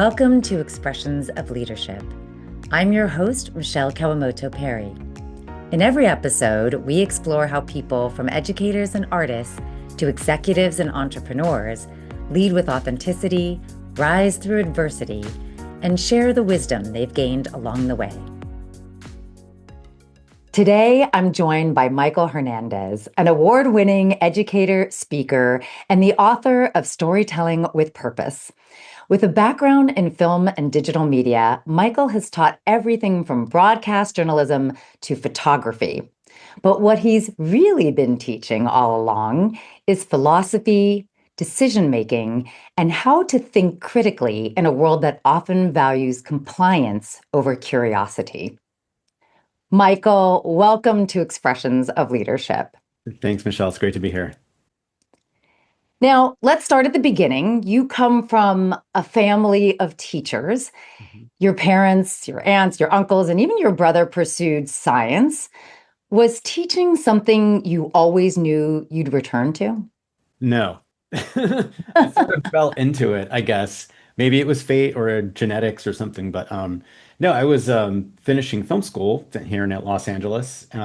Welcome to Expressions of Leadership. I'm your host, Michele Kawamoto Perry. In every episode, we explore how people from educators and artists to executives and entrepreneurs lead with authenticity, rise through adversity, and share the wisdom they've gained along the way. Today, I'm joined by Michael Hernandez, an award-winning educator, speaker, and the author of Storytelling with Purpose. With a background in film and digital media, Michael has taught everything from broadcast journalism to photography. But what he's really been teaching all along is philosophy, decision-making, and how to think critically in a world that often values compliance over curiosity. Michael, welcome to Expressions of Leadership. Thanks, Michele. It's great to be here. Now, let's start at the beginning. You come from a family of teachers. Your parents, your aunts, your uncles, and even your brother pursued science. Was teaching something you always knew you'd return to? No, I sort of fell into it, I guess. Maybe it was fate or genetics or something, but no, I was finishing film school here in Los Angeles. I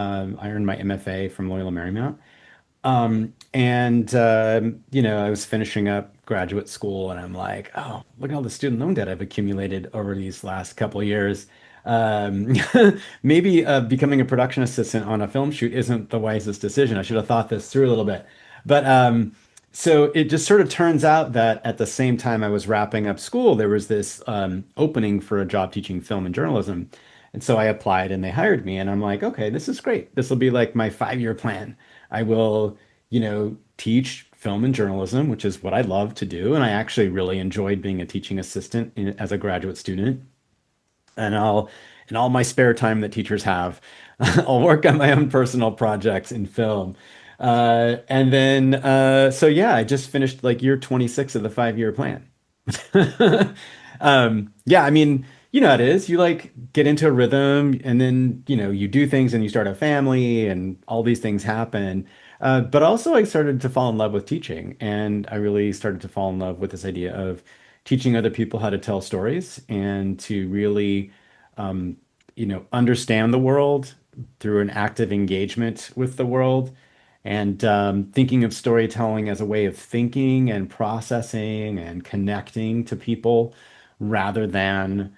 earned my MFA from Loyola Marymount. I was finishing up graduate school and I'm like, oh, look at all the student loan debt I've accumulated over these last couple of years. Um, Maybe becoming a production assistant on a film shoot isn't the wisest decision. I should have thought this through a little bit. But so it just sort of turns out that at the same time I was wrapping up school, there was this opening for a job teaching film and journalism. And so I applied and they hired me. And I'm like, okay, this is great. This will be like my 5-year plan. I will, teach film and journalism, which is what I love to do. And I actually really enjoyed being a teaching assistant as a graduate student. And in all my spare time that teachers have, I'll work on my own personal projects in film. So yeah, I just finished like year 26 of the 5-year plan. Yeah, I mean, you know how it is. You like get into a rhythm and then, you do things and you start a family and all these things happen. But also I started to fall in love with teaching and I really started to fall in love with this idea of teaching other people how to tell stories and to really, understand the world through an active engagement with the world and thinking of storytelling as a way of thinking and processing and connecting to people rather than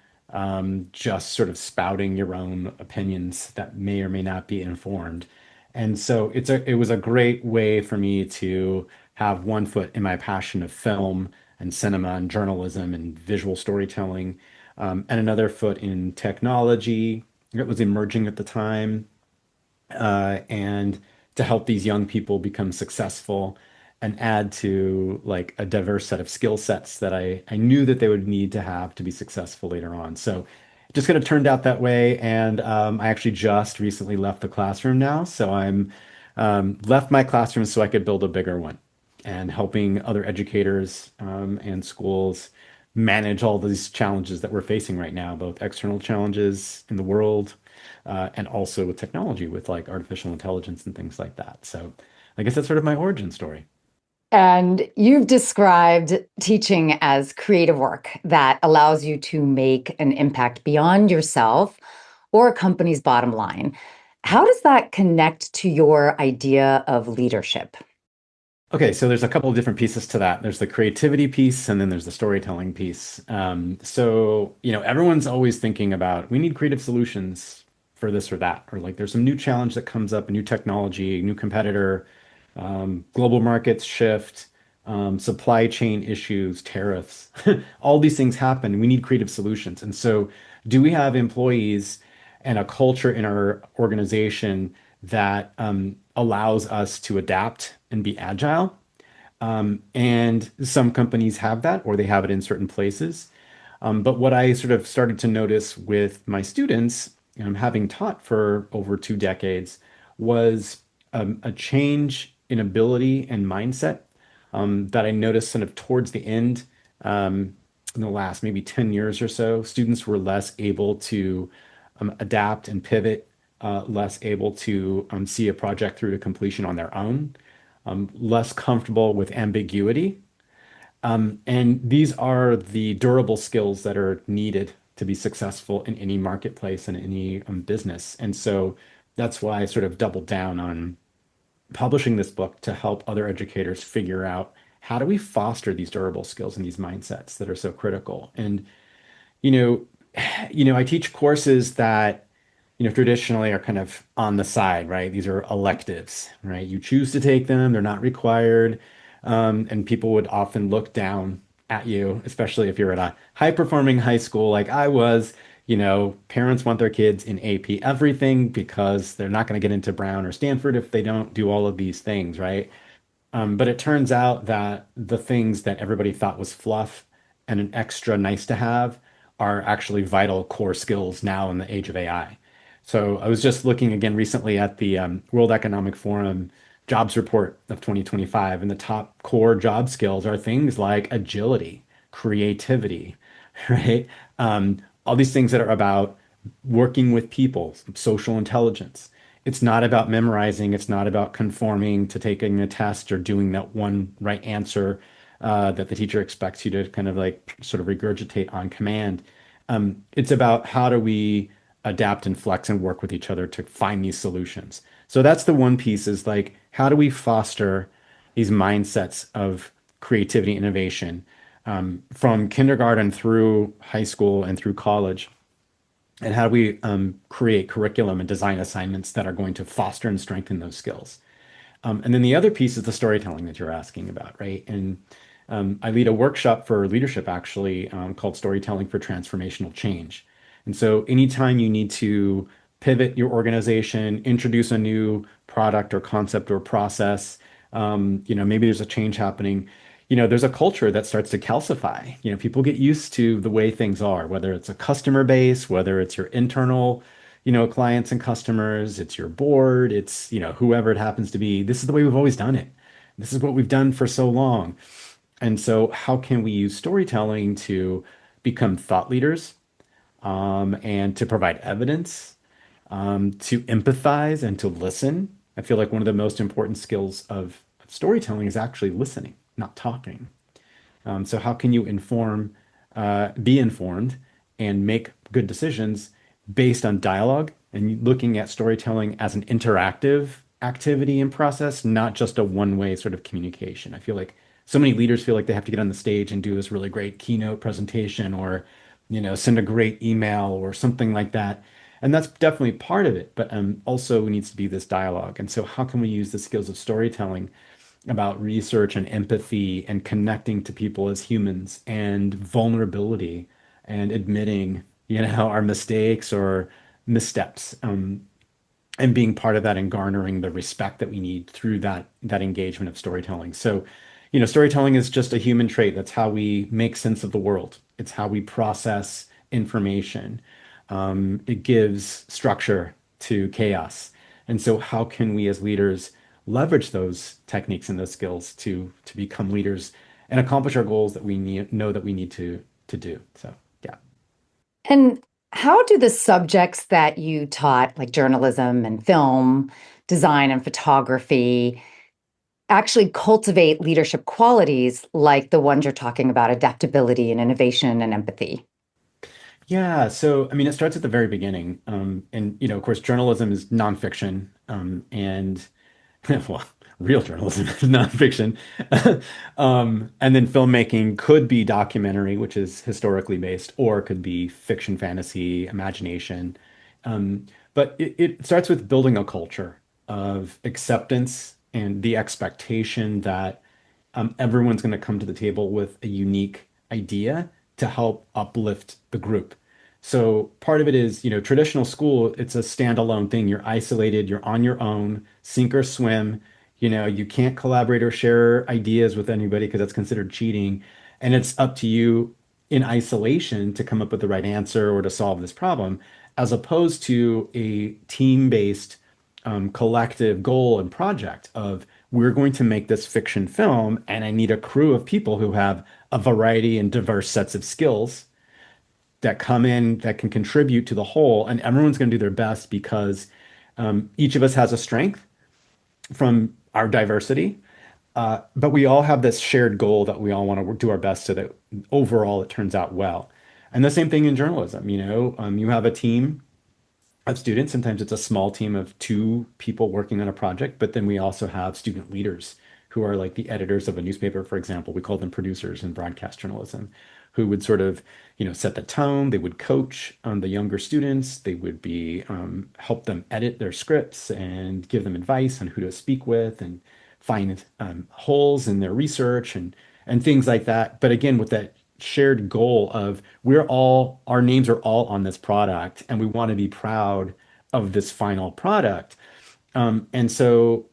just sort of spouting your own opinions that may or may not be informed. And so it was a great way for me to have one foot in my passion of film and cinema and journalism and visual storytelling, and another foot in technology. It was emerging at the time, and to help these young people become successful and add to like a diverse set of skill sets that I knew that they would need to have to be successful later on. So it just kind of turned out that way. And I actually just recently left the classroom now. So I'm left my classroom so I could build a bigger one and helping other educators and schools manage all these challenges that we're facing right now, both external challenges in the world and also with technology, with like artificial intelligence and things like that. So I guess that's sort of my origin story. And you've described teaching as creative work that allows you to make an impact beyond yourself or a company's bottom line. How does that connect to your idea of leadership? Okay, so there's a couple of different pieces to that. There's the creativity piece, and then there's the storytelling piece. Everyone's always thinking about we need creative solutions for this or that, or like there's some new challenge that comes up, a new technology, a new competitor, global markets shift, supply chain issues, tariffs. All these things happen. We need creative solutions. And so, do we have employees and a culture in our organization that allows us to adapt and be agile? And some companies have that, or they have it in certain places. But what I sort of started to notice with my students, having taught for over 2 decades, was a change in ability and mindset that I noticed sort of towards the end, in the last maybe 10 years or so. Students were less able to adapt and pivot, less able to see a project through to completion on their own, less comfortable with ambiguity, And these are the durable skills that are needed to be successful in any marketplace and any business. And so that's why I sort of doubled down on publishing this book to help other educators figure out how do we foster these durable skills and these mindsets that are so critical. And you know, I teach courses that, traditionally are kind of on the side, right? These are electives, right? You choose to take them, they're not required. And people would often look down at you, especially if you're at a high performing high school like I was. Parents want their kids in AP everything because they're not going to get into Brown or Stanford if they don't do all of these things, right? But it turns out that the things that everybody thought was fluff and an extra nice to have are actually vital core skills now in the age of AI. So I was just looking again recently at the World Economic Forum jobs report of 2025, and the top core job skills are things like agility, creativity, right? All these things that are about working with people, social intelligence. It's not about memorizing. It's not about conforming to taking a test or doing that one right answer that the teacher expects you to kind of like sort of regurgitate on command. It's about how do we adapt and flex and work with each other to find these solutions. So that's the one piece is like, how do we foster these mindsets of creativity, innovation from kindergarten through high school and through college? And how do we create curriculum and design assignments that are going to foster and strengthen those skills? And then the other piece is the storytelling that you're asking about, right? And I lead a workshop for leadership actually called Storytelling for Transformational Change. And so anytime you need to pivot your organization, introduce a new product or concept or process, maybe there's a change happening, there's a culture that starts to calcify. People get used to the way things are, whether it's a customer base, whether it's your internal, clients and customers, it's your board, it's, whoever it happens to be. This is the way we've always done it. This is what we've done for so long. And so, how can we use storytelling to become thought leaders and to provide evidence, to empathize and to listen? I feel like one of the most important skills of storytelling is actually listening, not talking. So how can you be informed, and make good decisions based on dialogue and looking at storytelling as an interactive activity and process, not just a one-way sort of communication. I feel like so many leaders feel like they have to get on the stage and do this really great keynote presentation or, send a great email or something like that. And that's definitely part of it, but also needs to be this dialogue. And so how can we use the skills of storytelling about research and empathy and connecting to people as humans and vulnerability and admitting, our mistakes or missteps, and being part of that and garnering the respect that we need through that engagement of storytelling. So, storytelling is just a human trait. That's how we make sense of the world. It's how we process information. It gives structure to chaos. And so how can we as leaders leverage those techniques and those skills to become leaders and accomplish our goals that know that we need to do? So, yeah. And how do the subjects that you taught, like journalism and film, design and photography, actually cultivate leadership qualities like the ones you're talking about, adaptability and innovation and empathy? Yeah, so I mean, it starts at the very beginning, and of course, journalism is nonfiction, and well, real journalism is nonfiction, and then filmmaking could be documentary, which is historically based, or it could be fiction, fantasy, imagination. But it starts with building a culture of acceptance and the expectation that everyone's going to come to the table with a unique idea to help uplift the group. So part of it is, traditional school, it's a standalone thing. You're isolated, you're on your own, sink or swim. You can't collaborate or share ideas with anybody because that's considered cheating. And it's up to you in isolation to come up with the right answer or to solve this problem, as opposed to a team-based collective goal and project of we're going to make this fiction film, and I need a crew of people who have a variety and diverse sets of skills that come in that can contribute to the whole, and everyone's going to do their best because each of us has a strength from our diversity, But we all have this shared goal that we all want to do our best so that overall it turns out well. And the same thing in journalism, you have a team of students. Sometimes it's a small team of two people working on a project, but then we also have student leaders who are like the editors of a newspaper, for example. We call them producers in broadcast journalism, who would sort of, set the tone. They would coach the younger students. They would be help them edit their scripts and give them advice on who to speak with and find holes in their research and things like that. But again, with that shared goal of our names are all on this product and we want to be proud of this final product. And so,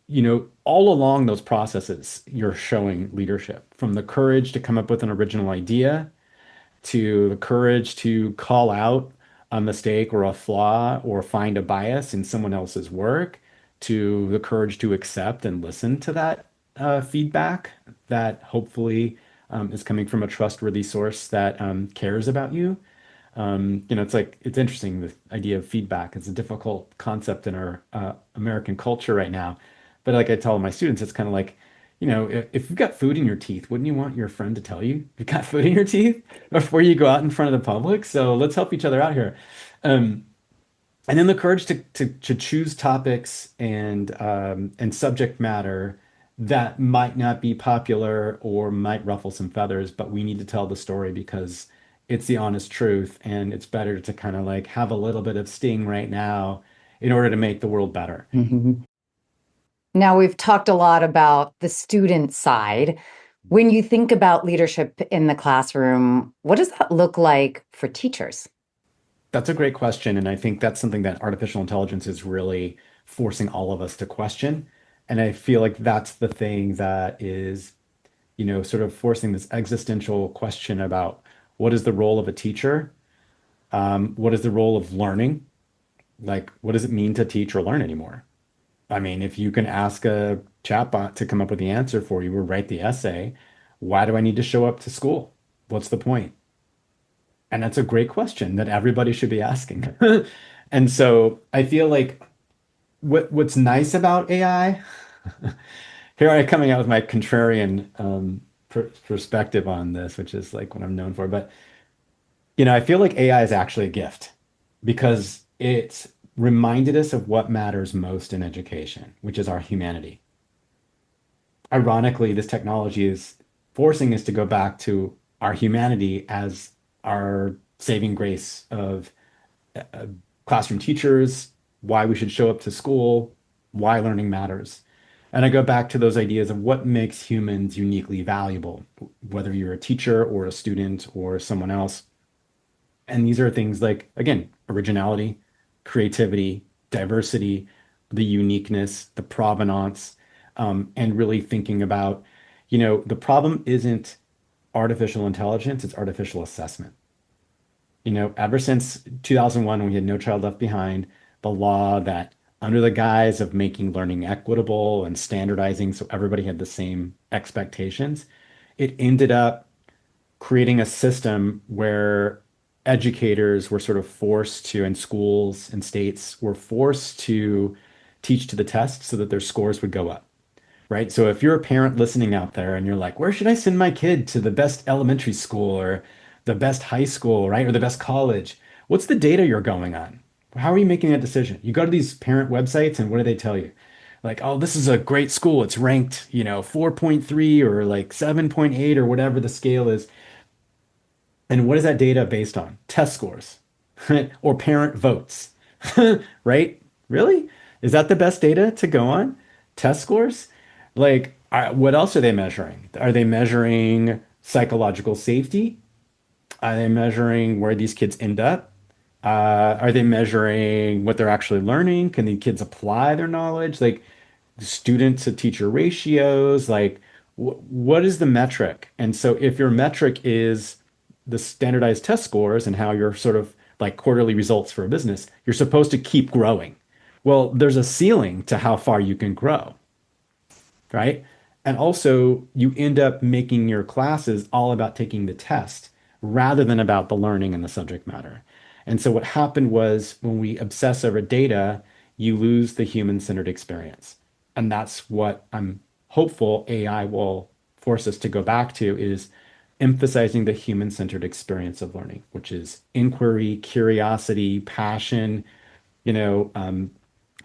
all along those processes, you're showing leadership from the courage to come up with an original idea to the courage to call out a mistake or a flaw or find a bias in someone else's work, to the courage to accept and listen to that feedback that hopefully is coming from a trustworthy source that cares about you. It's interesting, the idea of feedback. It's a difficult concept in our American culture right now. But like I tell my students, it's kind of like, if you've got food in your teeth, wouldn't you want your friend to tell you you've got food in your teeth before you go out in front of the public? So let's help each other out here. Um, and then the courage to choose topics and subject matter that might not be popular or might ruffle some feathers, but we need to tell the story because it's the honest truth, and it's better to kind of like have a little bit of sting right now in order to make the world better. Mhm. Now, we've talked a lot about the student side. When you think about leadership in the classroom, what does that look like for teachers? That's a great question, and I think that's something that artificial intelligence is really forcing all of us to question. And I feel like that's the thing that is, sort of forcing this existential question about what is the role of a teacher? What is the role of learning? Like, what does it mean to teach or learn anymore? I mean, if you can ask a chatbot to come up with the answer for you or write the essay, why do I need to show up to school? What's the point? And that's a great question that everybody should be asking. And so I feel like what's nice about AI, here I am coming out with my contrarian perspective on this, which is like what I'm known for. But I feel like AI is actually a gift because it's reminded us of what matters most in education, which is our humanity. Ironically, this technology is forcing us to go back to our humanity as our saving grace of uh, classroom teachers, why we should show up to school, why learning matters. And I go back to those ideas of what makes humans uniquely valuable, whether you're a teacher or a student or someone else. And these are things like, again, originality, creativity, diversity, the uniqueness, the provenance, and really thinking about, the problem isn't artificial intelligence, it's artificial assessment. Ever since 2001, when we had No Child Left Behind, the law that under the guise of making learning equitable and standardizing so everybody had the same expectations, it ended up creating a system where educators were sort of forced to, and schools and states were forced to teach to the test so that their scores would go up, right? So if you're a parent listening out there and you're like, where should I send my kid to the best elementary school or the best high school, right? Or the best college? What's the data you're going on? How are you making that decision? You go to these parent websites and what do they tell you? Like, oh, this is a great school. It's ranked, 4.3 or like 7.8 or whatever the scale is. And what is that data based on? Test scores, right? Or parent votes, right? Really? Is that the best data to go on? Test scores? Like, what else are they measuring? Are they measuring psychological safety? Are they measuring where these kids end up? Are they measuring what they're actually learning? Can the kids apply their knowledge? Like, student to teacher ratios, like what is the metric? And so if your metric is the standardized test scores and how you're sort of like quarterly results for a business, you're supposed to keep growing. Well, there's a ceiling to how far you can grow, right? And also, you end up making your classes all about taking the test rather than about the learning and the subject matter. And so, what happened was when we obsess over data, you lose the human-centered experience. And that's what I'm hopeful AI will force us to go back to is emphasizing the human-centered experience of learning, which is inquiry, curiosity, passion, you know,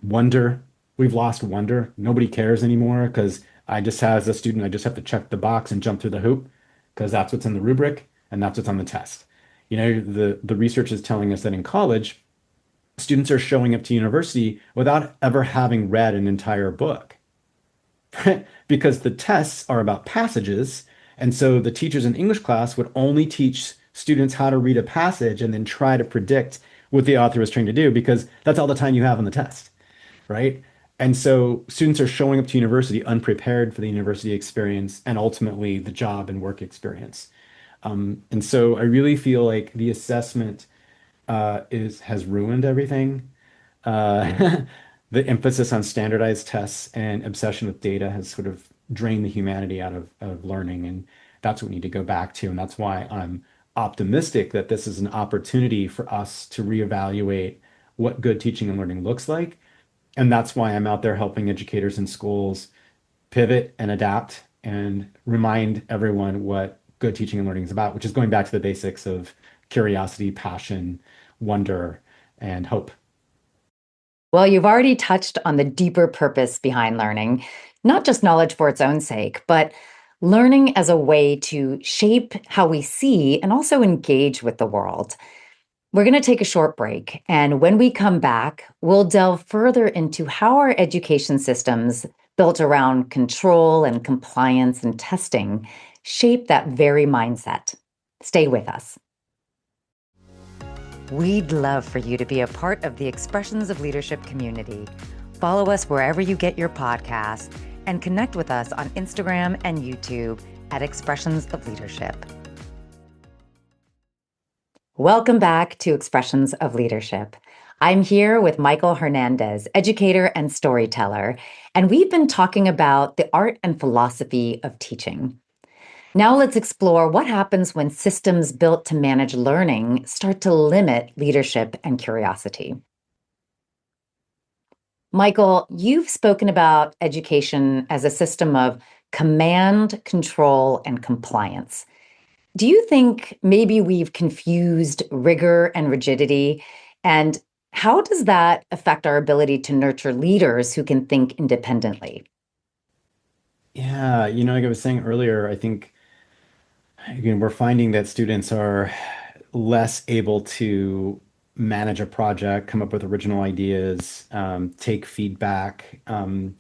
wonder. We've lost wonder. Nobody cares anymore because I just, as a student, I just have to check the box and jump through the hoop because that's what's in the rubric and that's what's on the test. You know, the research is telling us that in college, students are showing up to university without ever having read an entire book because the tests are about passages. And so the teachers in English class would only teach students how to read a passage and then try to predict what the author was trying to do because that's all the time you have on the test, right? And so students are showing up to university unprepared for the university experience and ultimately the job and work experience. And so I really feel like the assessment is has ruined everything. The emphasis on standardized tests and obsession with data has sort of drained the humanity out of learning, and that's what we need to go back to. And that's why I'm optimistic that this is an opportunity for us to reevaluate what good teaching and learning looks like. And that's why I'm out there helping educators in schools pivot and adapt and remind everyone what good teaching and learning is about, which is going back to the basics of curiosity, passion, wonder, and hope. Well, you've already touched on the deeper purpose behind learning, not just knowledge for its own sake, but learning as a way to shape how we see and also engage with the world. We're going to take a short break. And when we come back, we'll delve further into how our education systems, built around control and compliance and testing, shape that very mindset. Stay with us. We'd love for you to be a part of the Expressions of Leadership community. Follow us wherever you get your podcasts and connect with us on Instagram and YouTube at Expressions of Leadership. Welcome back to Expressions of Leadership. I'm here with Michael Hernandez, educator and storyteller, and we've been talking about the art and philosophy of teaching. Now let's explore what happens when systems built to manage learning start to limit leadership and curiosity. Michael, you've spoken about education as a system of command, control, and compliance. Do you think maybe we've confused rigor and rigidity? And how does that affect our ability to nurture leaders who can think independently? Yeah, like I was saying earlier, I think again, we're finding that students are less able to manage a project, come up with original ideas, take feedback. And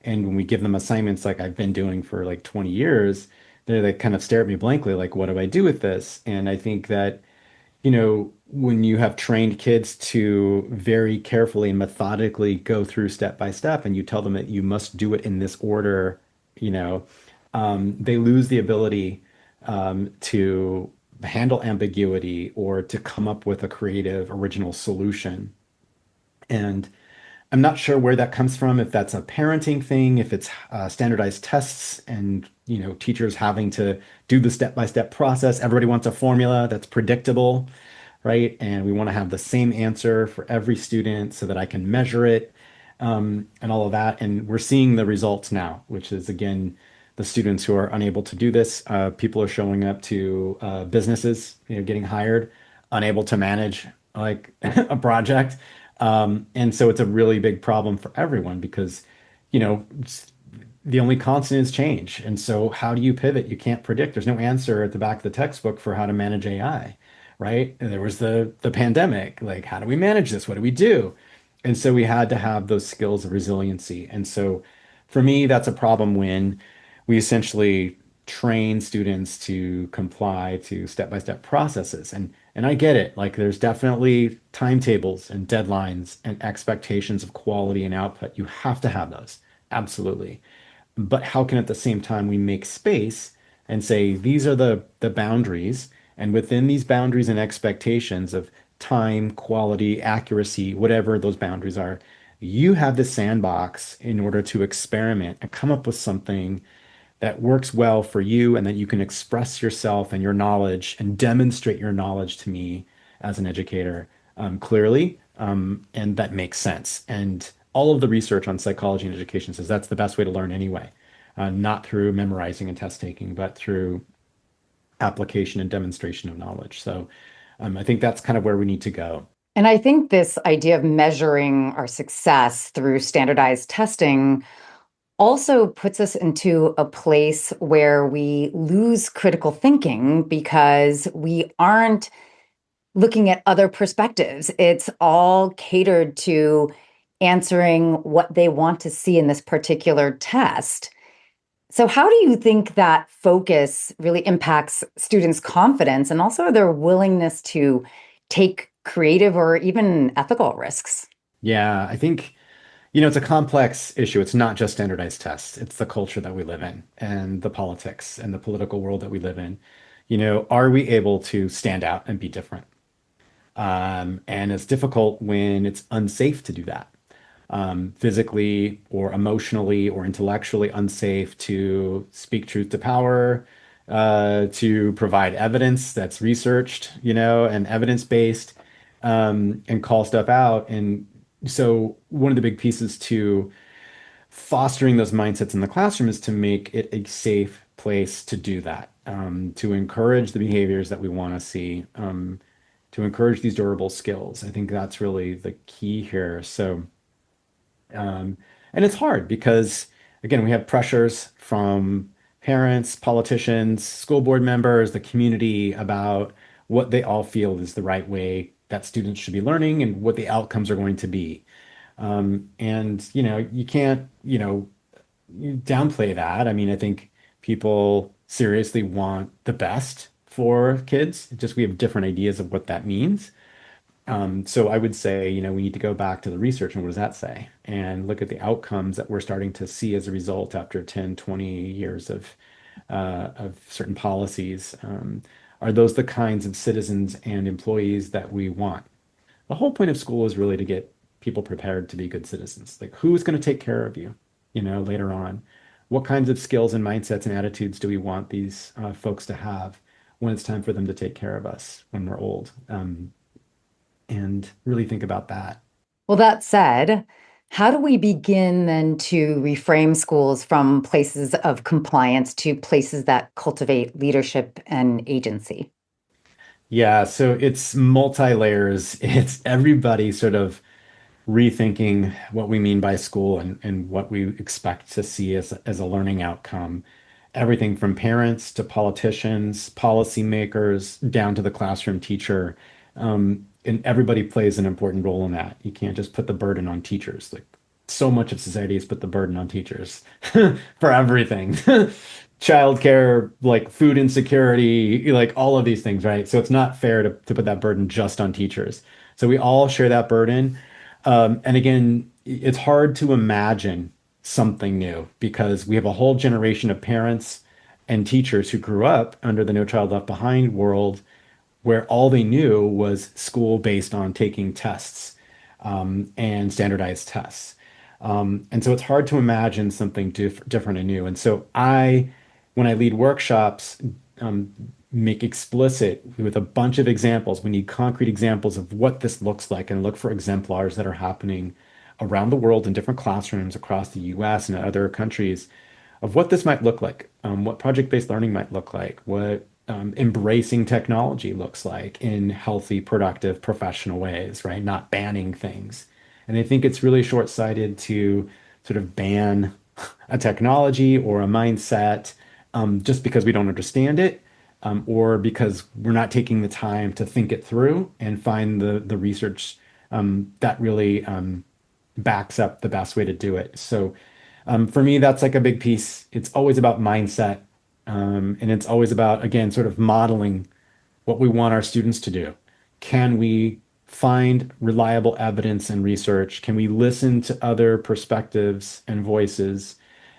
when we give them assignments like I've been doing for like 20 years, they kind of stare at me blankly, like, what do I do with this? And I think that when you have trained kids to very carefully and methodically go through step by step, and you tell them that you must do it in this order, you know, they lose the ability to handle ambiguity or to come up with a creative, original solution. And I'm not sure where that comes from, if that's a parenting thing, if it's standardized tests and, teachers having to do the step-by-step process. Everybody wants a formula that's predictable, right? And we want to have the same answer for every student so that I can measure it, and all of that. And we're seeing the results now, which is, again, the students who are unable to do this. People are showing up to businesses, getting hired, unable to manage like a project. And so it's a really big problem for everyone because, the only constant is change. And so how do you pivot? You can't predict. There's no answer at the back of the textbook for how to manage AI, right? And there was the pandemic. Like, how do we manage this? What do we do? And so we had to have those skills of resiliency. And so for me, that's a problem when we essentially train students to comply to step-by-step processes. And I get it. Like there's definitely timetables and deadlines and expectations of quality and output. You have to have those. Absolutely. But how can at the same time we make space and say these are the boundaries, and within these boundaries and expectations of time, quality, accuracy, whatever those boundaries are, you have the sandbox in order to experiment and come up with something that works well for you and that you can express yourself and your knowledge and demonstrate your knowledge to me as an educator clearly, and that makes sense. And all of the research on psychology and education says that's the best way to learn anyway, not through memorizing and test taking, but through application and demonstration of knowledge. So I think that's kind of where we need to go. And I think this idea of measuring our success through standardized testing also puts us into a place where we lose critical thinking because we aren't looking at other perspectives. It's all catered to answering what they want to see in this particular test. So, how do you think that focus really impacts students' confidence and also their willingness to take creative or even ethical risks? Yeah, I think, it's a complex issue. It's not just standardized tests. It's the culture that we live in and the politics and the political world that we live in. Are we able to stand out and be different? And it's difficult when it's unsafe to do that, physically or emotionally or intellectually unsafe to speak truth to power, to provide evidence that's researched, and evidence-based, and call stuff out. And so one of the big pieces to fostering those mindsets in the classroom is to make it a safe place to do that, to encourage the behaviors that we want to see, to encourage these durable skills. I think that's really the key here. So, um, and it's hard because, again, we have pressures from parents, politicians, school board members, the community about what they all feel is the right way that students should be learning and what the outcomes are going to be. And you can't, you downplay that. I mean, I think people seriously want the best for kids. It's just we have different ideas of what that means. So I would say, we need to go back to the research and what does that say? And look at the outcomes that we're starting to see as a result after 10, 20 years of certain policies. Are those the kinds of citizens and employees that we want? The whole point of school is really to get people prepared to be good citizens. Like, who's going to take care of you, later on? What kinds of skills and mindsets and attitudes do we want these folks to have when it's time for them to take care of us when we're old? And really think about that. Well, that said, how do we begin then to reframe schools from places of compliance to places that cultivate leadership and agency? Yeah, so it's multi layers. It's everybody sort of rethinking what we mean by school and what we expect to see as a learning outcome. Everything from parents to politicians, policymakers, down to the classroom teacher. And everybody plays an important role in that. You can't just put the burden on teachers. Like so much of society has put the burden on teachers for everything. Childcare, like food insecurity, like all of these things, right? So it's not fair to put that burden just on teachers. So we all share that burden. And again, it's hard to imagine something new because we have a whole generation of parents and teachers who grew up under the No Child Left Behind world where all they knew was school based on taking tests, and standardized tests. And so it's hard to imagine something different and new. And so when I lead workshops, um, make explicit with a bunch of examples. We need concrete examples of what this looks like and look for exemplars that are happening around the world in different classrooms across the US and other countries of what this might look like, what project-based learning might look like, what embracing technology looks like in healthy, productive, professional ways, right? Not banning things. And I think it's really short-sighted to sort of ban a technology or a mindset, just because we don't understand it, or because we're not taking the time to think it through and find the research that really backs up the best way to do it. So for me, that's like a big piece. It's always about mindset, and it's always about, again, sort of modeling what we want our students to do. Can we find reliable evidence and research? Can we listen to other perspectives and voices?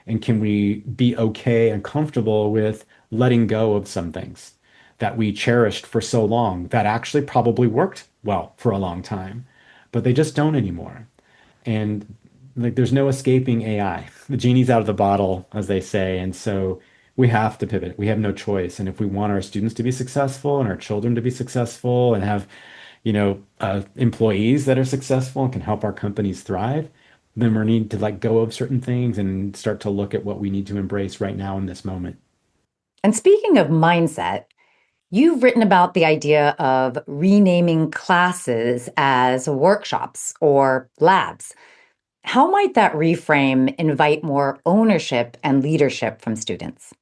And can we be okay and comfortable with letting go of some things that we cherished for so long that actually probably worked well for a long time, but they just don't anymore? And like there's no escaping AI. The genie's out of the bottle, as they say. And so we have to pivot. We have no choice. And if we want our students to be successful and our children to be successful and have, employees that are successful and can help our companies thrive, then we're need to let go of certain things and start to look at what we need to embrace right now in this moment. And speaking of mindset, you've written about the idea of renaming classes as workshops or labs. How might that reframe invite more ownership and leadership from students?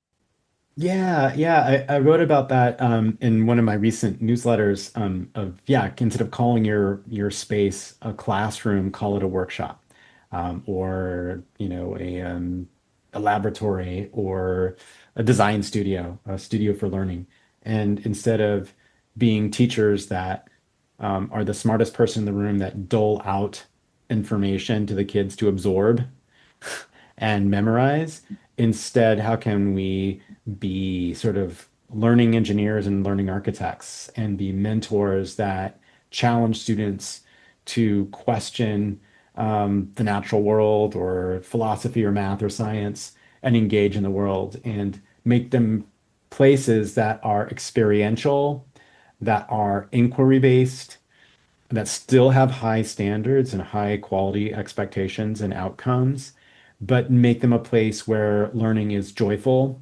I wrote about that in one of my recent newsletters of yeah, instead of calling your space a classroom, call it a workshop, or a laboratory or a design studio, a studio for learning. And instead of being teachers that are the smartest person in the room that dole out information to the kids to absorb, and memorize. Instead, how can we be sort of learning engineers and learning architects and be mentors that challenge students to question the natural world or philosophy or math or science and engage in the world and make them places that are experiential, that are inquiry based, that still have high standards and high quality expectations and outcomes, but make them a place where learning is joyful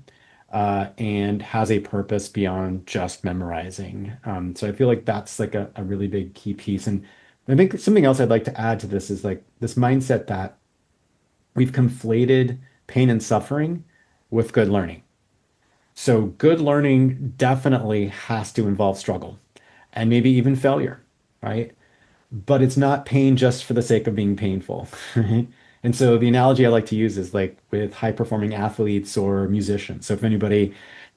and has a purpose beyond just memorizing. So I feel like that's like a really big key piece. And I think something else I'd like to add to this is like this mindset that we've conflated pain and suffering with good learning. So good learning definitely has to involve struggle and maybe even failure, right? But it's not pain just for the sake of being painful, right? And so the analogy I like to use is like with high performing athletes or musicians. So if anybody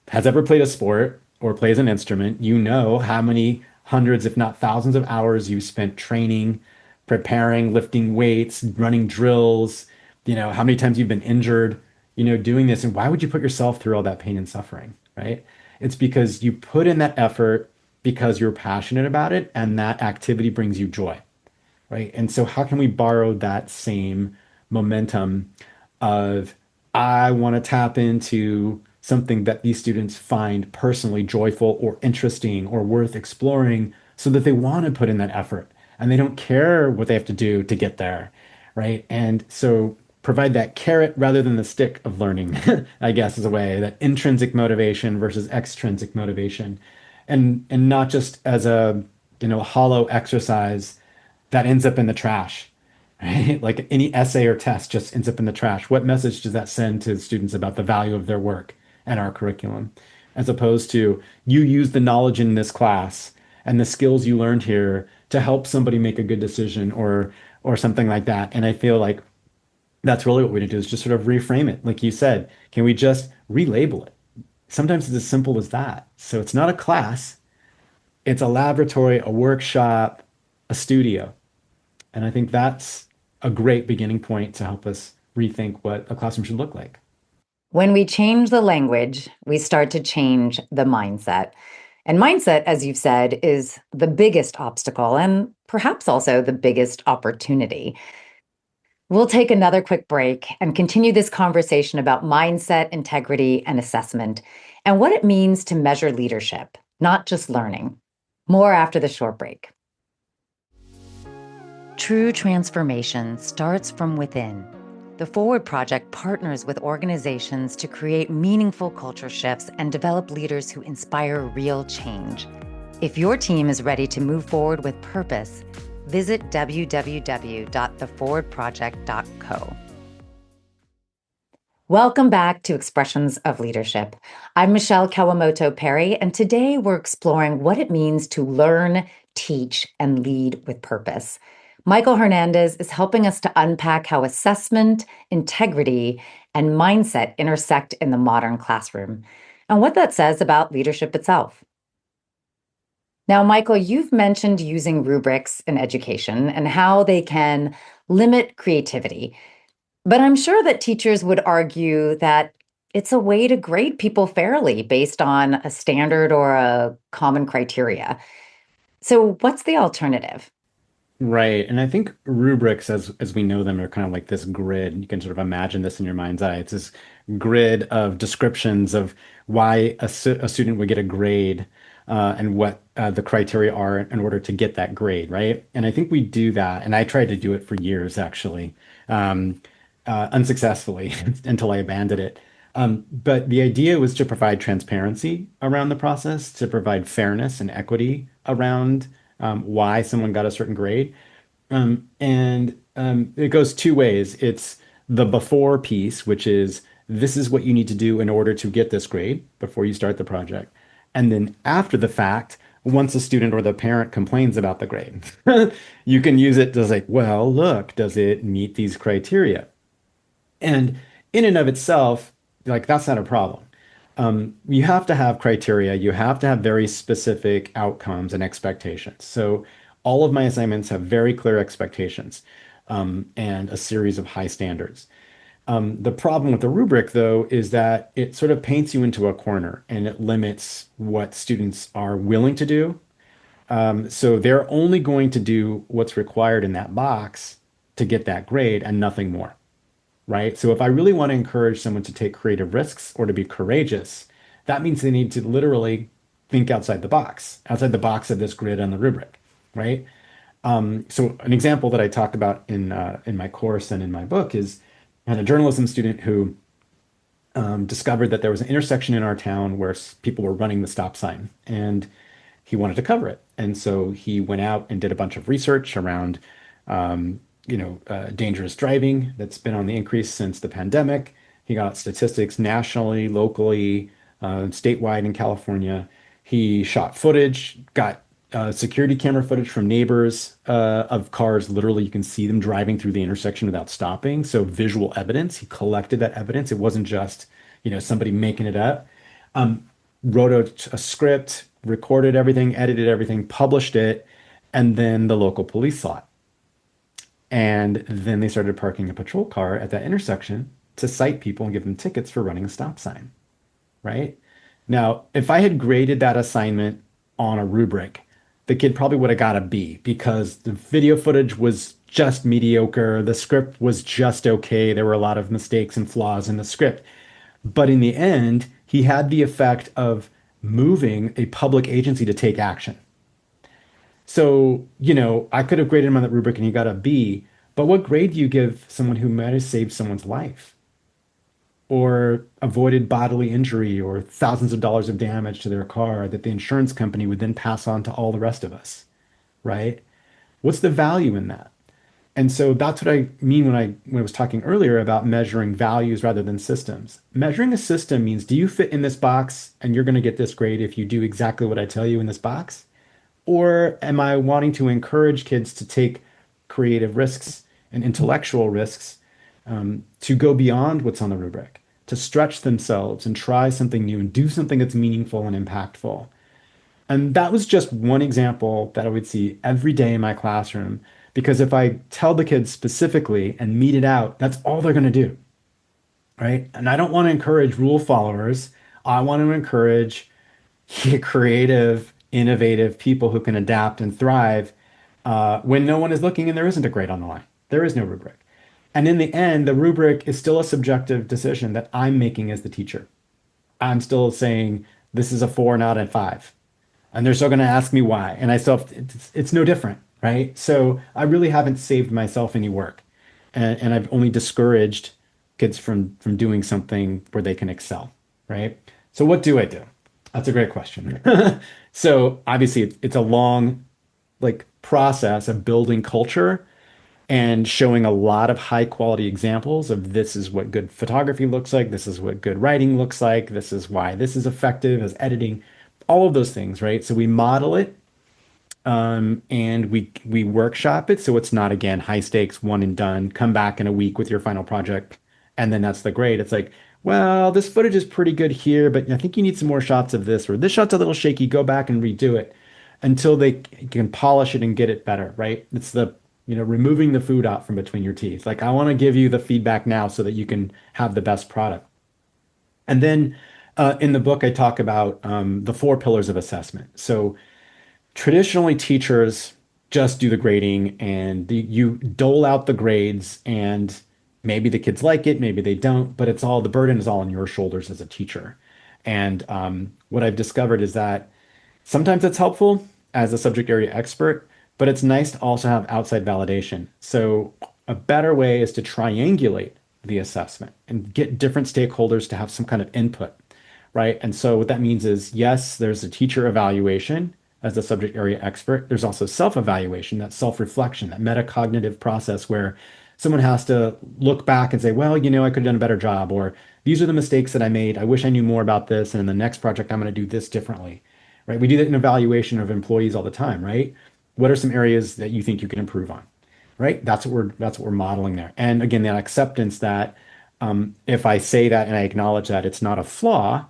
has ever played a sport or plays an instrument, you know how many hundreds, if not thousands of hours you spent training, preparing, lifting weights, running drills, how many times you've been injured, doing this. And why would you put yourself through all that pain and suffering, right? It's because you put in that effort because you're passionate about it and that activity brings you joy, right? And so how can we borrow that same momentum of I want to tap into something that these students find personally joyful or interesting or worth exploring so that they want to put in that effort and they don't care what they have to do to get there, right? And so provide that carrot rather than the stick of learning, I guess is a way, that intrinsic motivation versus extrinsic motivation. And not just as a, hollow exercise that ends up in the trash, right? Like any essay or test just ends up in the trash. What message does that send to students about the value of their work and our curriculum? As opposed to you use the knowledge in this class and the skills you learned here to help somebody make a good decision or something like that. And I feel like that's really what we need to do is just sort of reframe it. Like you said, can we just relabel it? Sometimes it's as simple as that. So it's not a class, it's a laboratory, a workshop, a studio. And I think that's a great beginning point to help us rethink what a classroom should look like. When we change the language, we start to change the mindset. And mindset, as you've said, is the biggest obstacle and perhaps also the biggest opportunity. We'll take another quick break and continue this conversation about mindset, integrity, and assessment, and what it means to measure leadership, not just learning. More after the short break. True transformation starts from within. The Forward Project partners with organizations to create meaningful culture shifts and develop leaders who inspire real change. If your team is ready to move forward with purpose, visit www.theforwardproject.co. Welcome back to Expressions of Leadership. I'm Michele Kawamoto Perry, and today we're exploring what it means to learn, teach, and lead with purpose. Michael Hernandez is helping us to unpack how assessment, integrity, and mindset intersect in the modern classroom, and what that says about leadership itself. Now, Michael, you've mentioned using rubrics in education and how they can limit creativity. But I'm sure that teachers would argue that it's a way to grade people fairly based on a standard or a common criteria. So, what's the alternative? Right. And I think rubrics, as we know them, are kind of like this grid. You can sort of imagine this in your mind's eye. It's this grid of descriptions of why a student would get a grade and what the criteria are in order to get that grade, right? And I think we do that, and I tried to do it for years actually, um, unsuccessfully until I abandoned it. But the idea was to provide transparency around the process, to provide fairness and equity around why someone got a certain grade. And it goes two ways. It's the before piece, which is this is what you need to do in order to get this grade before you start the project. And then after the fact, once a student or the parent complains about the grade, you can use it to say, well, look, does it meet these criteria? And in and of itself, like that's not a problem. You have to have criteria, you have to have very specific outcomes and expectations. So all of my assignments have very clear expectations, and a series of high standards. The problem with the rubric, though, is that it sort of paints you into a corner and it limits what students are willing to do. So they're only going to do what's required in that box to get that grade and nothing more, right? So if I really want to encourage someone to take creative risks or to be courageous, that means they need to literally think outside the box of this grid on the rubric, right? So an example that I talk about in my course and in my book is I had a journalism student who discovered that there was an intersection in our town where people were running the stop sign, and he wanted to cover it. And so he went out and did a bunch of research around, dangerous driving that's been on the increase since the pandemic. He got statistics nationally, locally, statewide in California. He shot footage, got security camera footage from neighbors of cars. Literally, you can see them driving through the intersection without stopping. So visual evidence. He collected that evidence. It wasn't just, somebody making it up. Um, Wrote a script, recorded everything, edited everything, published it, and then the local police saw it. And then they started parking a patrol car at that intersection to cite people and give them tickets for running a stop sign, right? Now, if I had graded that assignment on a rubric, the kid probably would have got a B because the video footage was just mediocre. The script was just okay. There were a lot of mistakes and flaws in the script. But in the end, he had the effect of moving a public agency to take action. So, I could have graded him on that rubric and he got a B, but what grade do you give someone who might have saved someone's life or avoided bodily injury or thousands of dollars of damage to their car that the insurance company would then pass on to all the rest of us, right? What's the value in that? And so that's what I mean when I was talking earlier about measuring values rather than systems. Measuring a system means do you fit in this box and you're going to get this grade if you do exactly what I tell you in this box? Or am I wanting to encourage kids to take creative risks and intellectual risks, to go beyond what's on the rubric, to stretch themselves and try something new and do something that's meaningful and impactful? And that was just one example that I would see every day in my classroom. Because if I tell the kids specifically and meet it out, that's all they're going to do, right? And I don't want to encourage rule followers. I want to encourage creative, innovative people who can adapt and thrive when no one is looking and there isn't a grade on the line. There is no rubric. And in the end, the rubric is still a subjective decision that I'm making as the teacher. I'm still saying this is a four, not a five. And they're still going to ask me why. And it's no different, right? So I really haven't saved myself any work. And I've only discouraged kids from doing something where they can excel, right? So what do I do? That's a great question. So obviously it's a long process of building culture and showing a lot of high quality examples of this is what good photography looks like, this is what good writing looks like, this is why this is effective as editing, all of those things, right? So we model it, and we workshop it so it's not again high stakes, one and done, come back in a week with your final project, and then that's the grade. It's like, well, this footage is pretty good here, but I think you need some more shots of this, or this shot's a little shaky, go back and redo it until they can polish it and get it better, right? It's removing the food out from between your teeth. Like, I want to give you the feedback now so that you can have the best product. And then in the book, I talk about the four pillars of assessment. So traditionally, teachers just do the grading and you dole out the grades, and maybe the kids like it, maybe they don't, but the burden is all on your shoulders as a teacher. And what I've discovered is that Sometimes it's helpful as a subject area expert, but it's nice to also have outside validation. So a better way is to triangulate the assessment and get different stakeholders to have some kind of input, right? And so what that means is, yes, there's a teacher evaluation as a subject area expert. There's also self-evaluation, that self-reflection, that metacognitive process where someone has to look back and say, well, I could have done a better job, or these are the mistakes that I made. I wish I knew more about this. And in the next project, I'm going to do this differently, right? We do that in evaluation of employees all the time, right? What are some areas that you think you can improve on, right? That's what we're modeling there. And again, that acceptance that if I say that and I acknowledge that it's not a flaw,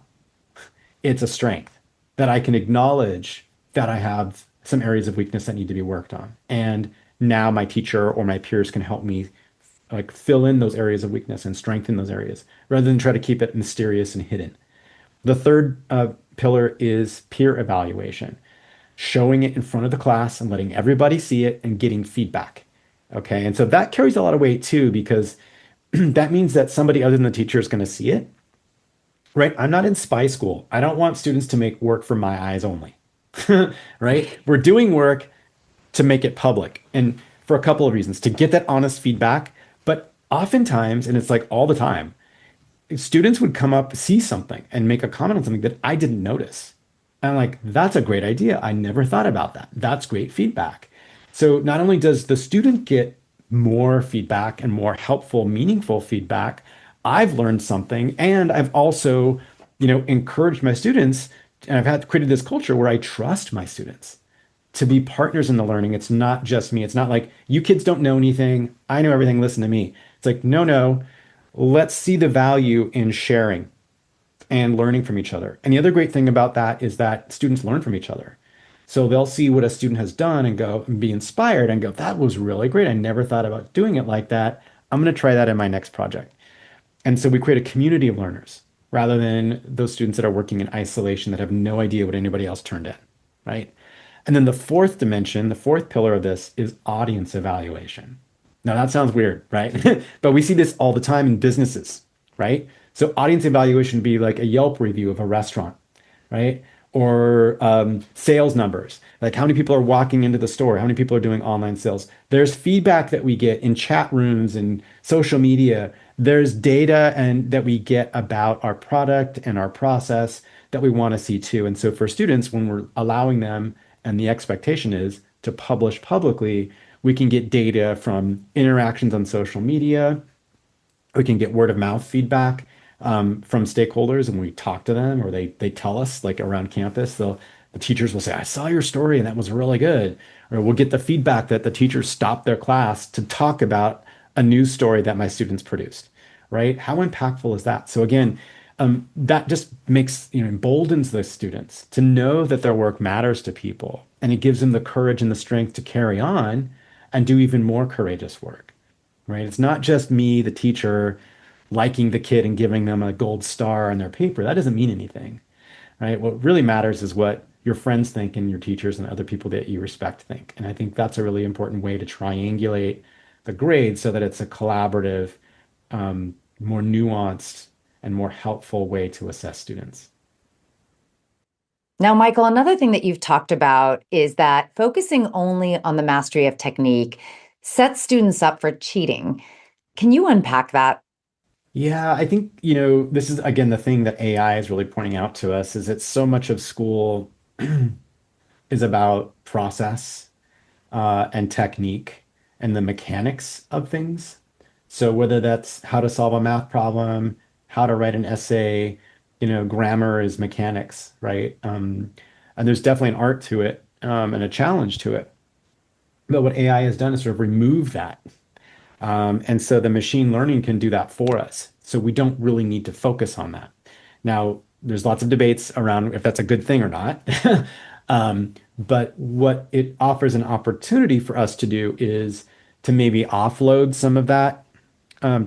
it's a strength that I can acknowledge that I have some areas of weakness that need to be worked on. And now my teacher or my peers can help me like fill in those areas of weakness and strengthen those areas rather than try to keep it mysterious and hidden. The third pillar is peer evaluation, showing it in front of the class and letting everybody see it and getting feedback. Okay. And so that carries a lot of weight too, because that means that somebody other than the teacher is going to see it, right? I'm not in spy school. I don't want students to make work for my eyes only, right? We're doing work to make it public and for a couple of reasons to get that honest feedback. But oftentimes, and it's like all the time, students would come up, see something, and make a comment on something that I didn't notice. And I'm like, that's a great idea. I never thought about that. That's great feedback. So not only does the student get more feedback and more helpful, meaningful feedback, I've learned something, and I've also, encouraged my students, and I've had created this culture where I trust my students to be partners in the learning. It's not just me. It's not like you kids don't know anything. I know everything. Listen to me. It's like, no, no. Let's see the value in sharing and learning from each other. And the other great thing about that is that students learn from each other. So they'll see what a student has done and go and be inspired and go, that was really great. I never thought about doing it like that. I'm going to try that in my next project. And so we create a community of learners rather than those students that are working in isolation that have no idea what anybody else turned in, right? And then the fourth dimension, the fourth pillar of this is audience evaluation. Now that sounds weird, right? But we see this all the time in businesses, right? So audience evaluation would be like a Yelp review of a restaurant, right? Or sales numbers, like how many people are walking into the store, how many people are doing online sales. There's feedback that we get in chat rooms and social media. There's data and that we get about our product and our process that we want to see too. And so for students, when we're allowing them, and the expectation is to publish publicly, we can get data from interactions on social media. We can get word of mouth feedback from stakeholders, and we talk to them, or they tell us like around campus. The teachers will say, "I saw your story, and that was really good." Or we'll get the feedback that the teachers stopped their class to talk about a news story that my students produced. Right? How impactful is that? So again, that just makes, emboldens the students to know that their work matters to people, and it gives them the courage and the strength to carry on and do even more courageous work, right? It's not just me, the teacher, liking the kid and giving them a gold star on their paper. That doesn't mean anything, right? What really matters is what your friends think and your teachers and other people that you respect think. And I think that's a really important way to triangulate the grade so that it's a collaborative, more nuanced, and more helpful way to assess students. Now, Michael, another thing that you've talked about is that focusing only on the mastery of technique sets students up for cheating. Can you unpack that? Yeah, I think, this is again the thing that AI is really pointing out to us is that so much of school is about process and technique and the mechanics of things. So whether that's how to solve a math problem, how to write an essay, grammar is mechanics, right? And there's definitely an art to it, and a challenge to it. But what AI has done is sort of remove that. And so the machine learning can do that for us. So we don't really need to focus on that. Now, there's lots of debates around if that's a good thing or not. But what it offers an opportunity for us to do is to maybe offload some of that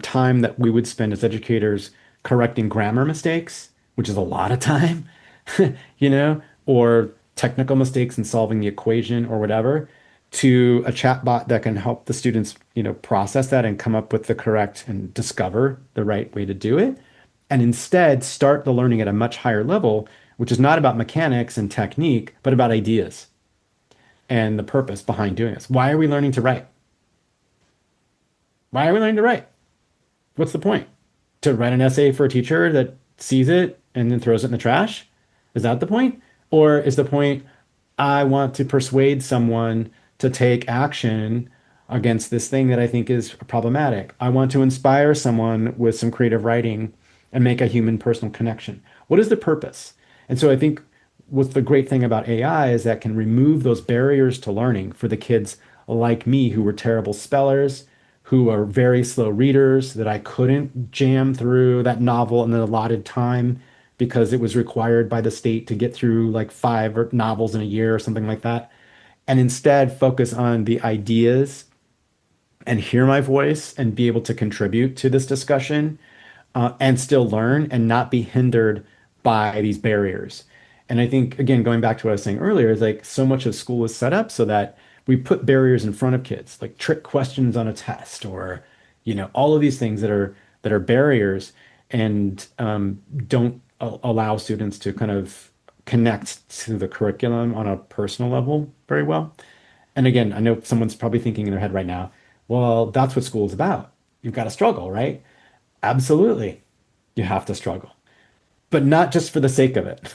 time that we would spend as educators correcting grammar mistakes, which is a lot of time, or technical mistakes in solving the equation or whatever, to a chatbot that can help the students, process that and come up with the correct and discover the right way to do it. And instead start the learning at a much higher level which is not about mechanics and technique, but about ideas and the purpose behind doing this. Why are we learning to write? Why are we learning to write? What's the point? To write an essay for a teacher that sees it and then throws it in the trash? Is that the point? Or is the point, I want to persuade someone to take action against this thing that I think is problematic? I want to inspire someone with some creative writing and make a human personal connection. What is the purpose? And so I think what's the great thing about AI is that can remove those barriers to learning for the kids like me who were terrible spellers, who are very slow readers, that I couldn't jam through that novel in an allotted time because it was required by the state to get through like novels in a year or something like that, and instead focus on the ideas and hear my voice and be able to contribute to this discussion, and still learn and not be hindered by these barriers. And I think, again, going back to what I was saying earlier, is like so much of school is set up so that we put barriers in front of kids, like trick questions on a test, or all of these things that are barriers, and don't allow students to kind of connect to the curriculum on a personal level very well. And again, I know someone's probably thinking in their head right now, well, that's what school is about. You've got to struggle, right? Absolutely. You have to struggle, but not just for the sake of it,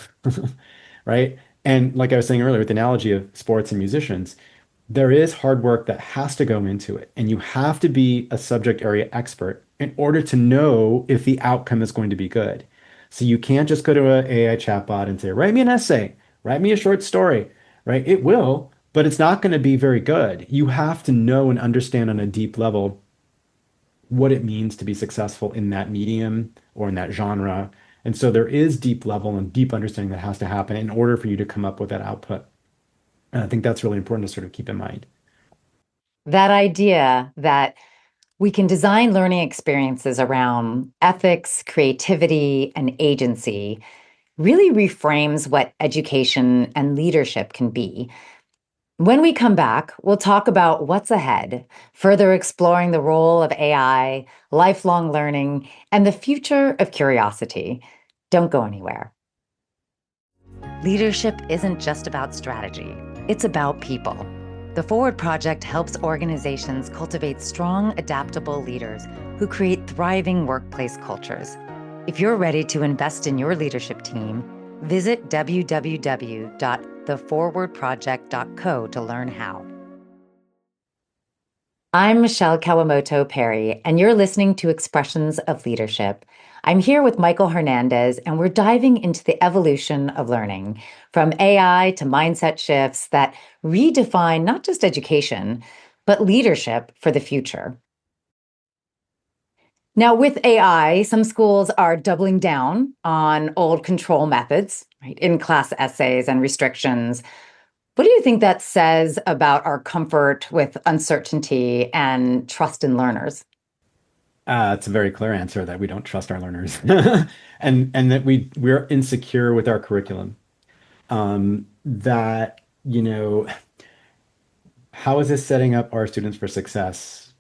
right? And like I was saying earlier with the analogy of sports and musicians, there is hard work that has to go into it. And you have to be a subject area expert in order to know if the outcome is going to be good. So you can't just go to an AI chatbot and say, write me an essay, write me a short story, right? It will, but it's not going to be very good. You have to know and understand on a deep level what it means to be successful in that medium or in that genre. And so there is deep level and deep understanding that has to happen in order for you to come up with that output. And I think that's really important to sort of keep in mind. That idea that we can design learning experiences around ethics, creativity, and agency really reframes what education and leadership can be. When we come back, we'll talk about what's ahead, further exploring the role of AI, lifelong learning, and the future of curiosity. Don't go anywhere. Leadership isn't just about strategy, it's about people. The Forward Project helps organizations cultivate strong, adaptable leaders who create thriving workplace cultures. If you're ready to invest in your leadership team, visit www.theforwardproject.co to learn how. I'm Michele Kawamoto Perry, and you're listening to Expressions of Leadership. I'm here with Michael Hernandez, and we're diving into the evolution of learning, from AI to mindset shifts that redefine not just education, but leadership for the future. Now, with AI, some schools are doubling down on old control methods, right, in-class essays and restrictions. What do you think that says about our comfort with uncertainty and trust in learners? It's a very clear answer that we don't trust our learners, and that we're insecure with our curriculum. That, how is this setting up our students for success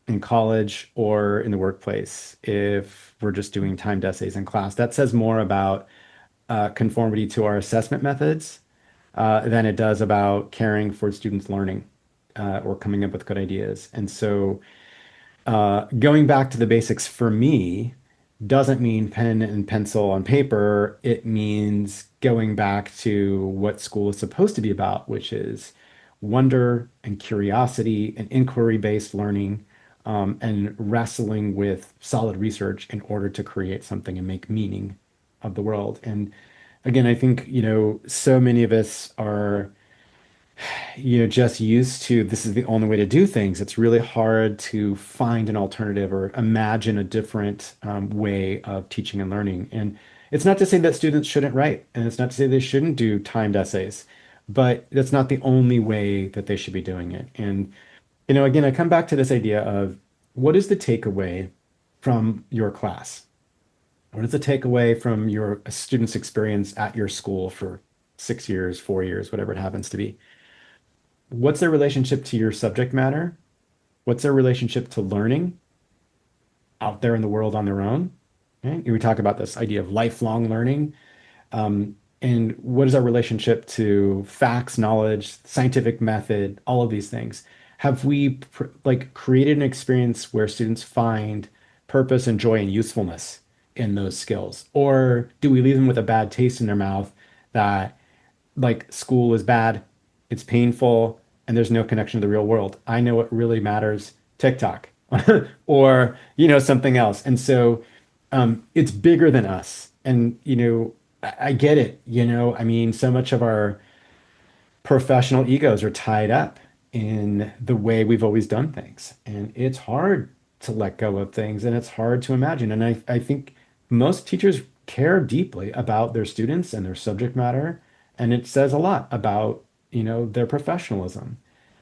in college or in the workplace if we're just doing timed essays in class? That says more about conformity to our assessment methods than it does about caring for students' learning or coming up with good ideas. And so going back to the basics for me doesn't mean pen and pencil on paper. It means going back to what school is supposed to be about, which is wonder and curiosity and inquiry-based learning, and wrestling with solid research in order to create something and make meaning of the world. And again, I think, so many of us are just used to this is the only way to do things. It's really hard to find an alternative or imagine a different way of teaching and learning. And it's not to say that students shouldn't write, and it's not to say they shouldn't do timed essays, but that's not the only way that they should be doing it. And, again, I come back to this idea of what is the takeaway from your class? What is the takeaway from your student's experience at your school for 6 years, 4 years, whatever it happens to be? What's their relationship to your subject matter? What's their relationship to learning out there in the world on their own? Okay? We talk about this idea of lifelong learning. And what is our relationship to facts, knowledge, scientific method, all of these things? Have we like created an experience where students find purpose and joy and usefulness in those skills? Or do we leave them with a bad taste in their mouth that like school is bad, it's painful, and there's no connection to the real world? I know what really matters, TikTok or, something else. And so it's bigger than us. And, I get it. I mean, so much of our professional egos are tied up in the way we've always done things. And it's hard to let go of things and it's hard to imagine. And I think most teachers care deeply about their students and their subject matter. And it says a lot about, their professionalism.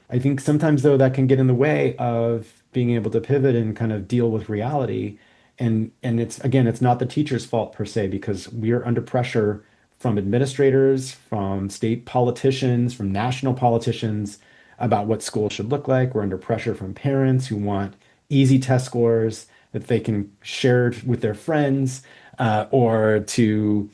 I think sometimes though that can get in the way of being able to pivot and kind of deal with reality. And it's again, it's not the teacher's fault per se, because we are under pressure from administrators, from state politicians, from national politicians about what school should look like. We're under pressure from parents who want easy test scores that they can share with their friends, or to,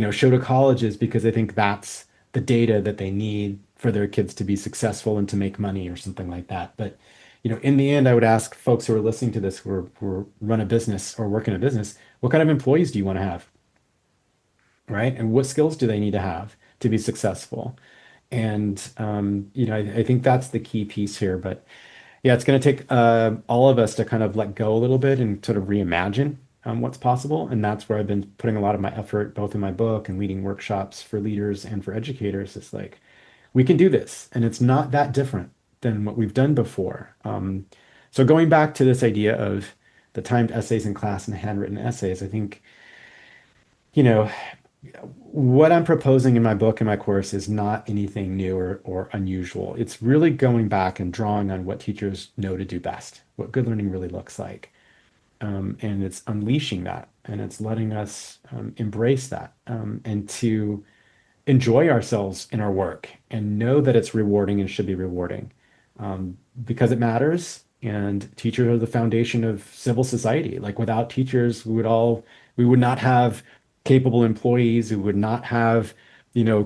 show to colleges because they think that's the data that they need for their kids to be successful and to make money or something like that. But, in the end, I would ask folks who are listening to this, who run a business or work in a business, what kind of employees do you want to have? Right? And what skills do they need to have to be successful? And I think that's the key piece here. But yeah, it's going to take all of us to kind of let go a little bit and sort of reimagine what's possible. And that's where I've been putting a lot of my effort, both in my book and leading workshops for leaders and for educators. It's like we can do this, and it's not that different than what we've done before. So going back to this idea of the timed essays in class and handwritten essays, I think, you know, what I'm proposing in my book and my course is not anything new or unusual. It's really going back and drawing on what teachers know to do best, what good learning really looks like. And it's unleashing that and it's letting us embrace that, and to enjoy ourselves in our work and know that it's rewarding and should be rewarding, because it matters. And teachers are the foundation of civil society. Like without teachers, we would not have capable employees. We would not have,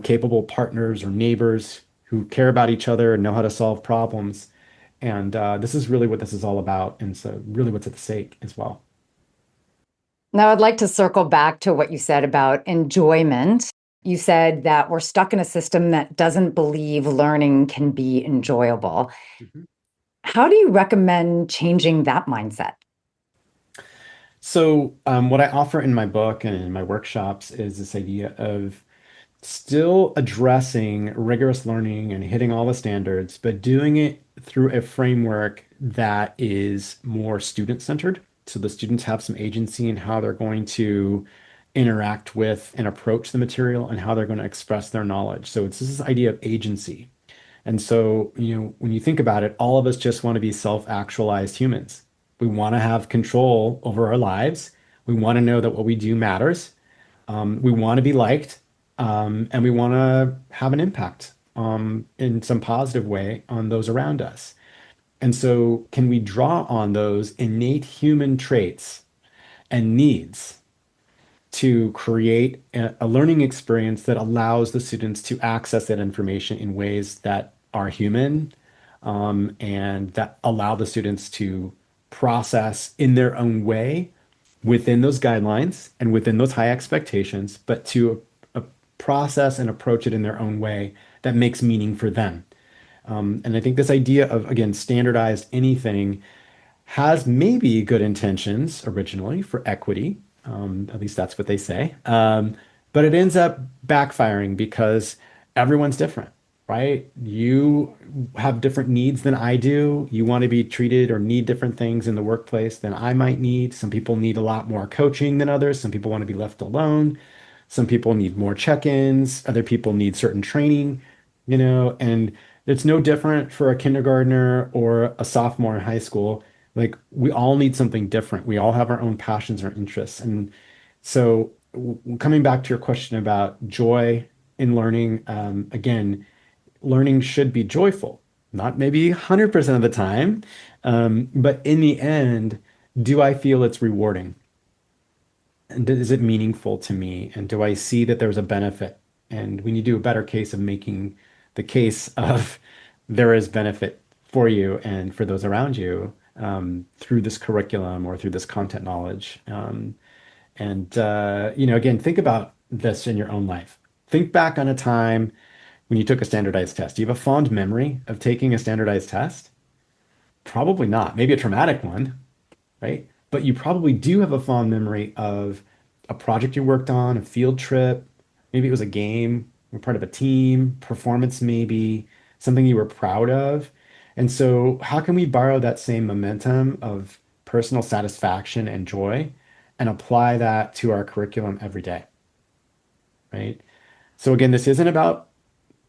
capable partners or neighbors who care about each other and know how to solve problems. And this is really what this is all about. And so really what's at stake as well. Now, I'd like to circle back to what you said about enjoyment. You said that we're stuck in a system that doesn't believe learning can be enjoyable. Mhm. How do you recommend changing that mindset? So, what I offer in my book and in my workshops is this idea of still addressing rigorous learning and hitting all the standards, but doing it through a framework that is more student-centered. So the students have some agency in how they're going to interact with and approach the material and how they're going to express their knowledge. So it's this idea of agency. And so, when you think about it, all of us just want to be self-actualized humans. We want to have control over our lives. We want to know that what we do matters. We want to be liked, and we want to have an impact in some positive way on those around us. And so, can we draw on those innate human traits and needs to create a learning experience that allows the students to access that information in ways that are human, and that allow the students to process in their own way within those guidelines and within those high expectations, but to process and approach it in their own way that makes meaning for them. And I think this idea of, again, standardized anything has maybe good intentions originally for equity. At least that's what they say. But it ends up backfiring because everyone's different, right? You have different needs than I do. You want to be treated or need different things in the workplace than I might need. Some people need a lot more coaching than others. Some people want to be left alone. Some people need more check-ins. Other people need certain training, and it's no different for a kindergartner or a sophomore in high school. Like we all need something different. We all have our own passions or interests. And so coming back to your question about joy in learning, again, learning should be joyful, not maybe 100% of the time. But in the end, do I feel it's rewarding? And is it meaningful to me? And do I see that there's a benefit? And we need to do a better case of making the case of there is benefit for you and for those around you through this curriculum or through this content knowledge. Again, think about this in your own life. Think back on a time when you took a standardized test. Do you have a fond memory of taking a standardized test? Probably not. Maybe a traumatic one, right? But you probably do have a fond memory of a project you worked on, a field trip. Maybe it was a game, you're part of a team, performance maybe, something you were proud of. And so, how can we borrow that same momentum of personal satisfaction and joy and apply that to our curriculum every day, right? So, again, this isn't about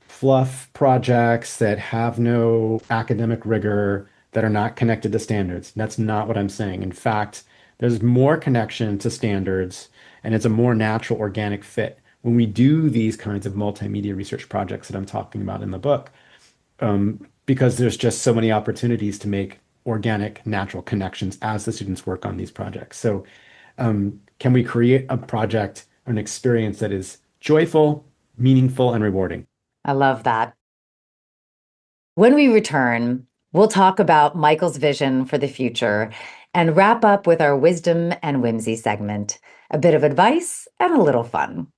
fluff projects that have no academic rigor, that are not connected to standards. That's not what I'm saying. In fact, there's more connection to standards, and it's a more natural, organic fit when we do these kinds of multimedia research projects that I'm talking about in the book, because there's just so many opportunities to make organic, natural connections as the students work on these projects. So, can we create a project or an experience that is joyful, meaningful, and rewarding? I love that. When we return, we'll talk about Michael's vision for the future and wrap up with our wisdom and whimsy segment, a bit of advice and a little fun.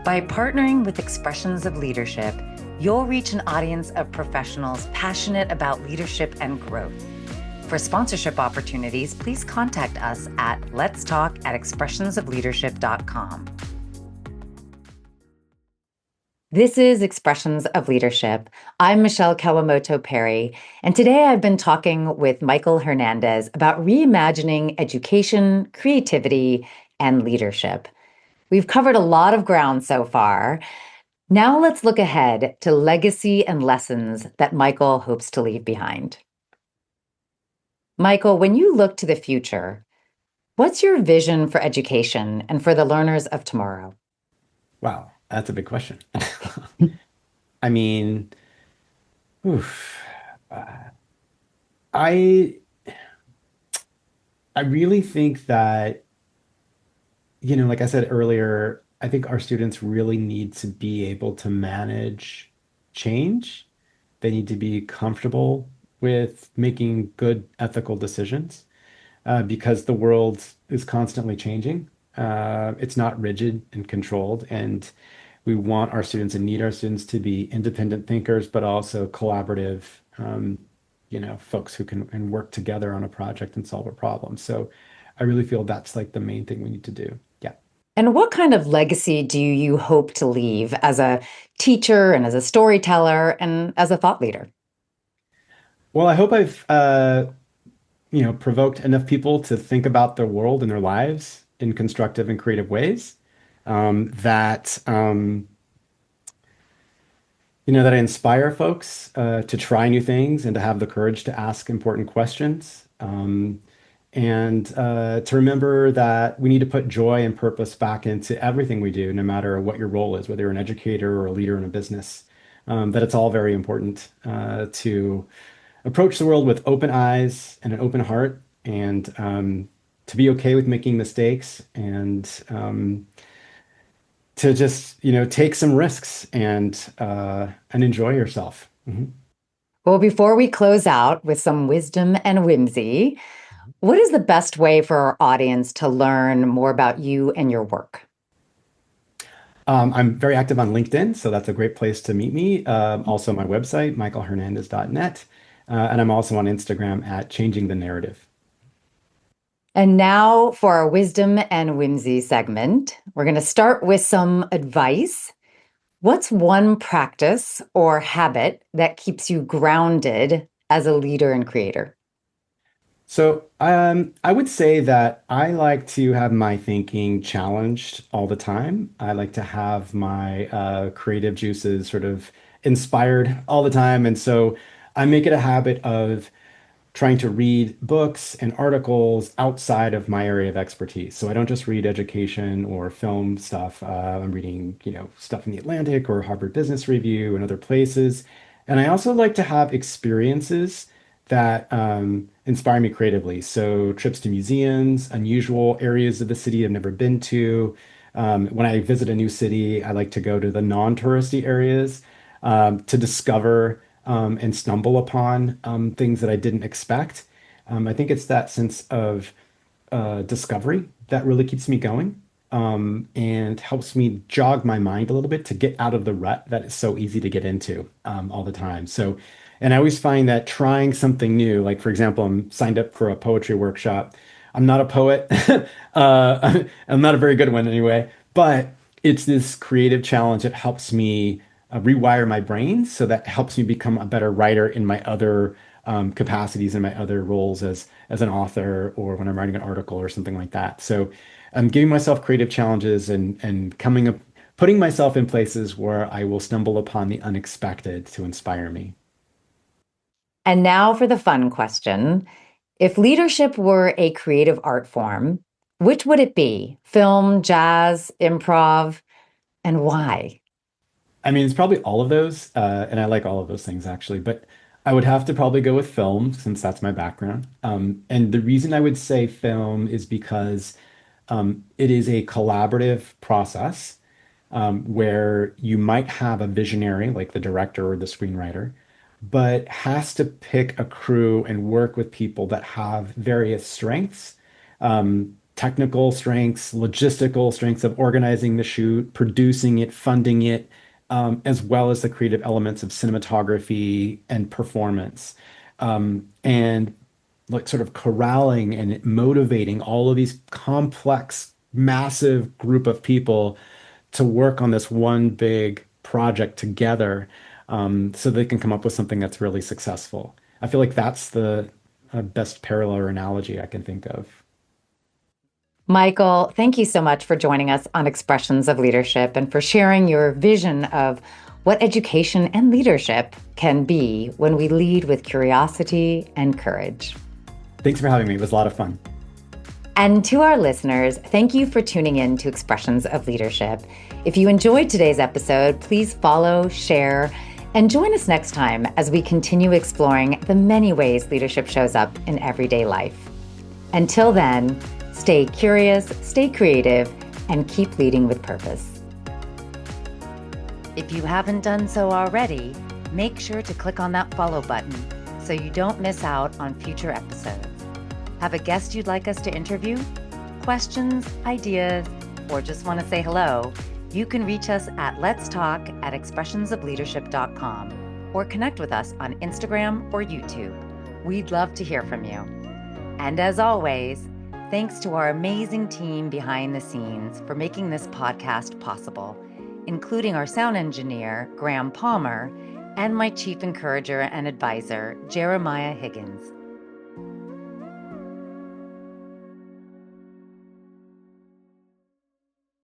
By partnering with Expressions of Leadership, you'll reach an audience of professionals passionate about leadership and growth. For sponsorship opportunities, please contact us at letstalk@expressionsofleadership.com. This is Expressions of Leadership. I'm Michele Kawamoto Perry, and today I've been talking with Michael Hernandez about reimagining education, creativity, and leadership. We've covered a lot of ground so far. Now let's look ahead to legacy and lessons that Michael hopes to leave behind. Michael, when you look to the future, what's your vision for education and for the learners of tomorrow? Wow, that's a big question. I mean, oof, uh, I I really think that, like I said earlier, I think our students really need to be able to manage change. They need to be comfortable with making good ethical decisions because the world is constantly changing. It's not rigid and controlled, and we want our students and need our students to be independent thinkers, but also collaborative, folks who can and work together on a project and solve a problem. So I really feel that's like the main thing we need to do. Yeah. And what kind of legacy do you hope to leave as a teacher and as a storyteller and as a thought leader? Well, I hope I've provoked enough people to think about their world and their lives in constructive and creative ways. That that I inspire folks to try new things and to have the courage to ask important questions. And to remember that we need to put joy and purpose back into everything we do, no matter what your role is, whether you're an educator or a leader in a business. That it's all very important to approach the world with open eyes and an open heart, and to be okay with making mistakes, and to just take some risks and enjoy yourself. Well, before we close out with some wisdom and whimsy, what is the best way for our audience to learn more about you and your work? I'm very active on LinkedIn, so that's a great place to meet me. Also, my website, michaelhernandez.net. And I'm also on Instagram at Changing the Narrative. And now for our wisdom and whimsy segment. We're going to start with some advice. What's one practice or habit that keeps you grounded as a leader and creator? So I would say that I like to have my thinking challenged all the time. I like to have my creative juices sort of inspired all the time. And so I make it a habit of trying to read books and articles outside of my area of expertise. So I don't just read education or film stuff. I'm reading, stuff in the Atlantic or Harvard Business Review and other places. And I also like to have experiences that inspire me creatively. So trips to museums, unusual areas of the city I've never been to. When I visit a new city, I like to go to the non-touristy areas to discover and stumble upon things that I didn't expect. I think it's that sense of discovery that really keeps me going and helps me jog my mind a little bit to get out of the rut that is so easy to get into all the time. So, and I always find that trying something new, like for example, I'm signed up for a poetry workshop. I'm not a poet. I'm not a very good one anyway, but it's this creative challenge that helps me rewire my brain. So that helps me become a better writer in my other capacities and my other roles as an author or when I'm writing an article or something like that. So I'm giving myself creative challenges and coming up, putting myself in places where I will stumble upon the unexpected to inspire me. And now for the fun question. If leadership were a creative art form, which would it be? Film, jazz, improv, and why? I mean, it's probably all of those, and I like all of those things actually, but I would have to probably go with film since that's my background. And the reason I would say film is because it is a collaborative process where you might have a visionary like the director or the screenwriter, but has to pick a crew and work with people that have various strengths, technical strengths, logistical strengths of organizing the shoot, producing it, funding it, as well as the creative elements of cinematography and performance. And like sort of corralling and motivating all of these complex, massive group of people to work on this one big project together, so they can come up with something that's really successful. I feel like that's the best parallel or analogy I can think of. Michael, thank you so much for joining us on Expressions of Leadership and for sharing your vision of what education and leadership can be when we lead with curiosity and courage. Thanks for having me. It was a lot of fun. And to our listeners, thank you for tuning in to Expressions of Leadership. If you enjoyed today's episode, please follow, share, and join us next time as we continue exploring the many ways leadership shows up in everyday life. Until then, stay curious, stay creative, and keep leading with purpose. If you haven't done so already, make sure to click on that follow button so you don't miss out on future episodes. Have a guest you'd like us to interview? Questions, ideas, or just want to say hello? You can reach us at letstalk@expressionsofleadership.com or connect with us on Instagram or YouTube. We'd love to hear from you. And as always, thanks to our amazing team behind the scenes for making this podcast possible, including our sound engineer, Graham Palmer, and my chief encourager and advisor, Jeremiah Higgins.